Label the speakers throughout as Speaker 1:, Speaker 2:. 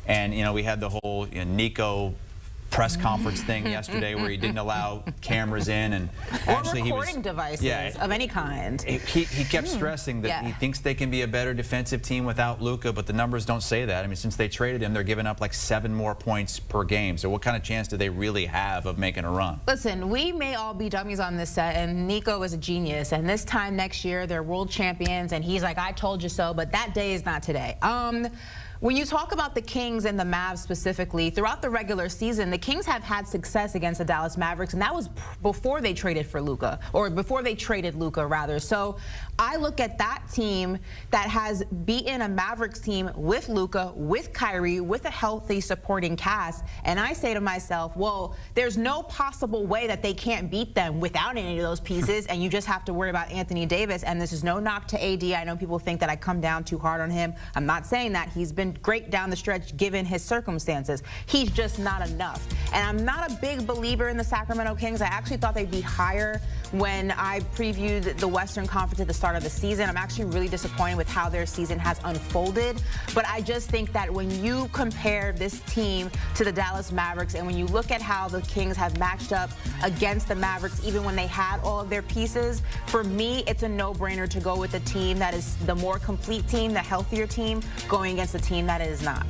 Speaker 1: And, you know, we had the whole Nico press conference thing yesterday where he didn't allow cameras in, and actually
Speaker 2: or recording devices of any kind.
Speaker 1: He kept stressing that he thinks they can be a better defensive team without Luka, but the numbers don't say that. I mean, since they traded him, they're giving up like 7 more points per game. So what kind of chance do they really have of making a run?
Speaker 2: Listen, we may all be dummies on this set, and Nico is a genius, and this time next year they're world champions, and he's like, I told you so, but that day is not today. When you talk about the Kings and the Mavs specifically, throughout the regular season, the Kings have had success against the Dallas Mavericks, and that was before they traded for Luka, or before they traded Luka, rather. So I look at that team that has beaten a Mavericks team with Luka, with Kyrie, with a healthy supporting cast, and I say to myself, well, there's no possible way that they can't beat them without any of those pieces, and you just have to worry about Anthony Davis. And this is no knock to AD. I know people think that I come down too hard on him. I'm not saying that. He's been great down the stretch given his circumstances. He's just not enough. And I'm not a big believer in the Sacramento Kings. I actually thought they'd be higher when I previewed the Western Conference at the start of the season. I'm actually really disappointed with how their season has unfolded. But I just think that when you compare this team to the Dallas Mavericks, and when you look at how the Kings have matched up against the Mavericks, even when they had all of their pieces, for me, it's a no-brainer to go with the team that is the more complete team, the healthier team, going against a team that is not.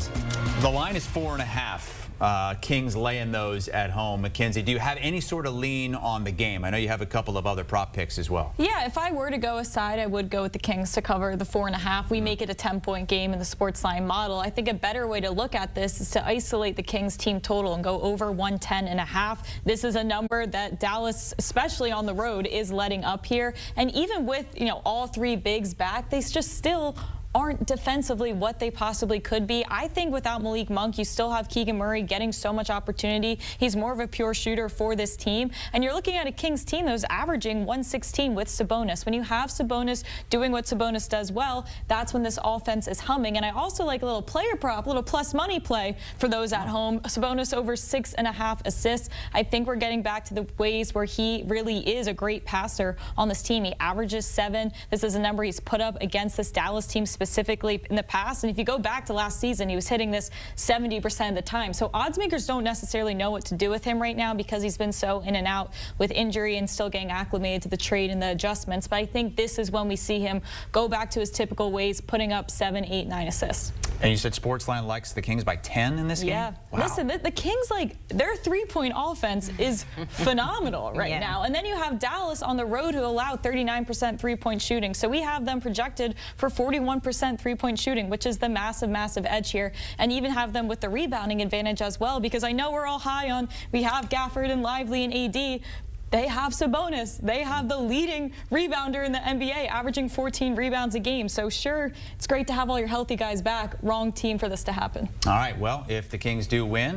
Speaker 1: The line is 4.5. Kings laying those at home. Mackenzie, do you have any sort of lean on the game? I know you have a couple of other prop picks as well.
Speaker 3: Yeah, if I were to go aside, I would go with the Kings to cover the 4.5. We make it a 10-point game in the Sportsline model. I think a better way to look at this is to isolate the Kings team total and go over 110.5. This is a number that Dallas, especially on the road, is letting up here. And even with, you know, all 3 bigs back, they just still aren't defensively what they possibly could be. I think without Malik Monk, you still have Keegan Murray getting so much opportunity. He's more of a pure shooter for this team. And you're looking at a Kings team that was averaging 116 with Sabonis. When you have Sabonis doing what Sabonis does well, that's when this offense is humming. And I also like a little player prop, a little plus money play for those at home. Sabonis over 6.5 assists. I think we're getting back to the ways where he really is a great passer on this team. He averages 7. This is a number he's put up against this Dallas team specifically in the past, and if you go back to last season, he was hitting this 70% of the time. So odds makers don't necessarily know what to do with him right now because he's been so in and out with injury and still getting acclimated to the trade and the adjustments. But I think this is when we see him go back to his typical ways, putting up 7, 8, 9 assists.
Speaker 1: And you said Sportsline likes the Kings by 10 in this game?
Speaker 3: Yeah. Wow. Listen, the Kings, like, their 3-point offense is phenomenal right now. And then you have Dallas on the road who allow 39% 3-point shooting. So we have them projected for 41% 3-point shooting, which is the massive, massive edge here. And even have them with the rebounding advantage as well, because I know we're all high on, we have Gafford and Lively and AD. They have Sabonis. They have the leading rebounder in the NBA, averaging 14 rebounds a game. So sure, it's great to have all your healthy guys back. Wrong team for this to happen.
Speaker 1: All right, well, if the Kings do win,